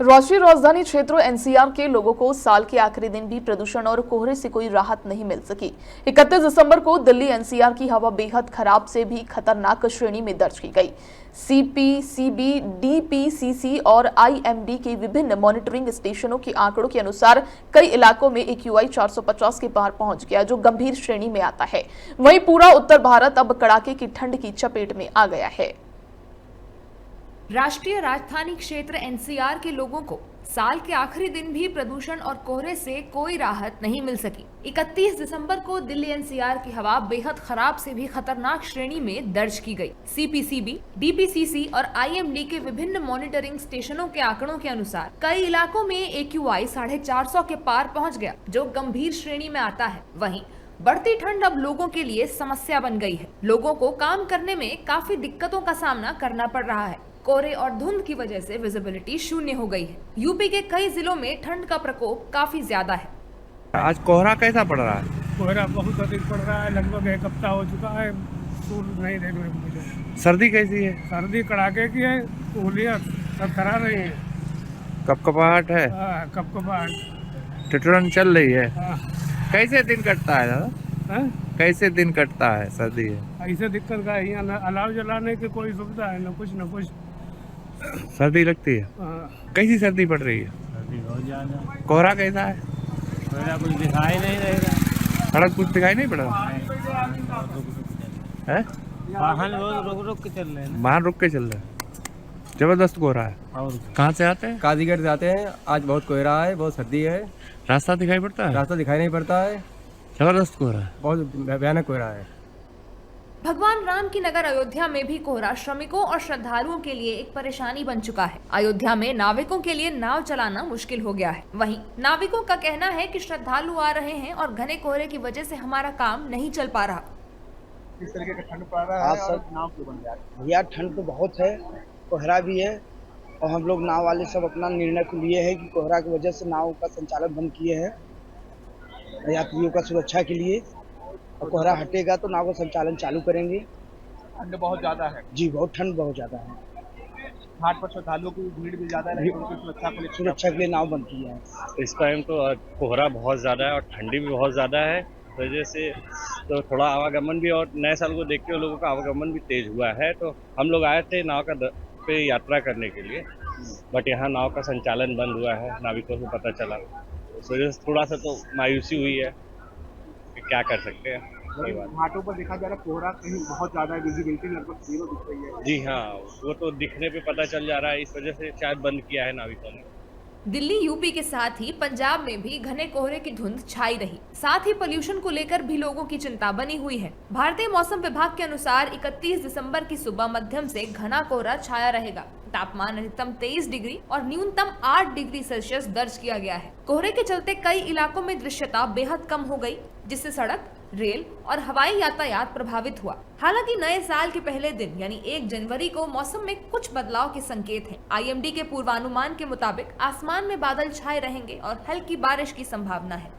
राष्ट्रीय राजधानी क्षेत्र एनसीआर के लोगों को साल के आखिरी दिन भी प्रदूषण और कोहरे से कोई राहत नहीं मिल सकी। 31 दिसंबर को दिल्ली एनसीआर की हवा बेहद खराब से भी खतरनाक श्रेणी में दर्ज की गई। सीपीसीबी, डीपीसीसी और आईएमडी के विभिन्न मॉनिटरिंग स्टेशनों के आंकड़ों के अनुसार कई इलाकों में एक्यूआई 450 के पार पहुंच गया, जो गंभीर श्रेणी में आता है। वहीं पूरा उत्तर भारत अब कड़ाके की ठंड की चपेट में आ गया है। राष्ट्रीय राजधानी क्षेत्र एनसीआर के लोगों को साल के आखिरी दिन भी प्रदूषण और कोहरे से कोई राहत नहीं मिल सकी। 31 दिसंबर को दिल्ली एनसीआर की हवा बेहद खराब से भी खतरनाक श्रेणी में दर्ज की गई। सीपीसीबी, डीपीसीसी और आईएमडी के विभिन्न मॉनिटरिंग स्टेशनों के आंकड़ों के अनुसार कई इलाकों में एक्यूआई 450 के पार पहुँच गया, जो गंभीर श्रेणी में आता है। वहीं बढ़ती ठंड अब लोगों के लिए समस्या बन गई है। लोगों को काम करने में काफी दिक्कतों का सामना करना पड़ रहा है। कोहरे और धुंध की वजह से विजिबिलिटी शून्य हो गई है। यूपी के कई जिलों में ठंड का प्रकोप काफी ज्यादा है। आज कोहरा कैसा पड़ रहा है? कोहरा बहुत अधिक पड़ रहा है, लगभग एक हफ्ता हो चुका है। सूर्य नहीं देखने को मिले। सर्दी कैसी है? सर्दी कड़ाके की है, उंगलियां थरथरा रही है। कपकपाहट है? कपकपाहट, ठिठुरन चल रही है। हाँ। कैसे दिन कटता है दादा? हाँ? कैसे दिन कटता है? सर्दी है, ऐसे दिक्कत का है, यहाँ अलाव जलाने की कोई सुविधा है न कुछ। सर्दी लगती है। हाँ। कैसी सर्दी पड़ रही है? सर्दी बहुत ज़्यादा। कोहरा कैसा है? कोहरा कुछ दिखाई नहीं देगा। सड़क कुछ दिखाई नहीं पड़ रहा है? वाहन रोक रोक के चल रहे हैं ना। बाहर रुक के चल रहा है। जबरदस्त कोहरा है। और कहाँ से आते हैं? काजीगढ़ से आते हैं। आज बहुत कोहरा है, बहुत सर्दी है, रास्ता दिखाई पड़ता है? रास्ता दिखाई नहीं पड़ता है, जबरदस्त कोहरा है, बहुत भयानक कोहरा है। भगवान राम की नगर अयोध्या में भी कोहरा श्रमिकों और श्रद्धालुओं के लिए एक परेशानी बन चुका है। अयोध्या में नाविकों के लिए नाव चलाना मुश्किल हो गया है। वहीं नाविकों का कहना है कि श्रद्धालु आ रहे हैं और घने कोहरे की वजह से हमारा काम नहीं चल पा रहा। किस तरीके का ठंड पड़ रहा है और नाव क्यों बन जा रही है? भैया ठंड तो बहुत है, कोहरा भी है, और हम लोग नाव वाले सब अपना निर्णय को लिए है कि कोहरा की वजह से नाव का संचालन बंद किए हैं यात्रियों का सुरक्षा के लिए, और कोहरा हटेगा तो नाव का संचालन चालू करेंगे। ठंड बहुत ज्यादा है जी, बहुत ठंड बहुत ज्यादा है। घाट पर श्रद्धालुओं की भीड़ भी ज्यादा है, उनकी सुरक्षा के लिए नाव बंद की है। इस टाइम तो कोहरा बहुत ज़्यादा है और ठंडी भी बहुत ज़्यादा है, तो वजह से तो थोड़ा आवागमन भी, और नए साल को देखते हुए लोगों का आवागमन भी तेज हुआ है। तो हम लोग आए थे नाव का पे यात्रा करने के लिए, बट यहाँ नाव का संचालन बंद हुआ है, नाविकों को पता चला। इस वजह से थोड़ा सा तो मायूसी हुई है कि क्या कर सकते हैं। घाटों पर देखा जा रहा है कोहरा कहीं बहुत ज्यादा है, विजिबिलिटी लगभग 0 दिख रही है। जी हाँ, वो तो दिखने पे पता चल जा रहा है, इस वजह से शायद बंद किया है नाविकों ने। दिल्ली, यूपी के साथ ही पंजाब में भी घने कोहरे की धुंध छाई रही। साथ ही पोल्यूशन को लेकर भी लोगों की चिंता बनी हुई है। भारतीय मौसम विभाग के अनुसार 31 दिसंबर की सुबह मध्यम से घना कोहरा छाया रहेगा। तापमान अधिकतम 23 डिग्री और न्यूनतम 8 डिग्री सेल्सियस दर्ज किया गया है। कोहरे के चलते कई इलाकों में दृश्यता बेहद कम हो गई, जिससे सड़क, रेल और हवाई यातायात प्रभावित हुआ। हालांकि नए साल के पहले दिन यानी 1 जनवरी को मौसम में कुछ बदलाव के संकेत हैं। आईएमडी के पूर्वानुमान के मुताबिक आसमान में बादल छाए रहेंगे और हल्की बारिश की संभावना है।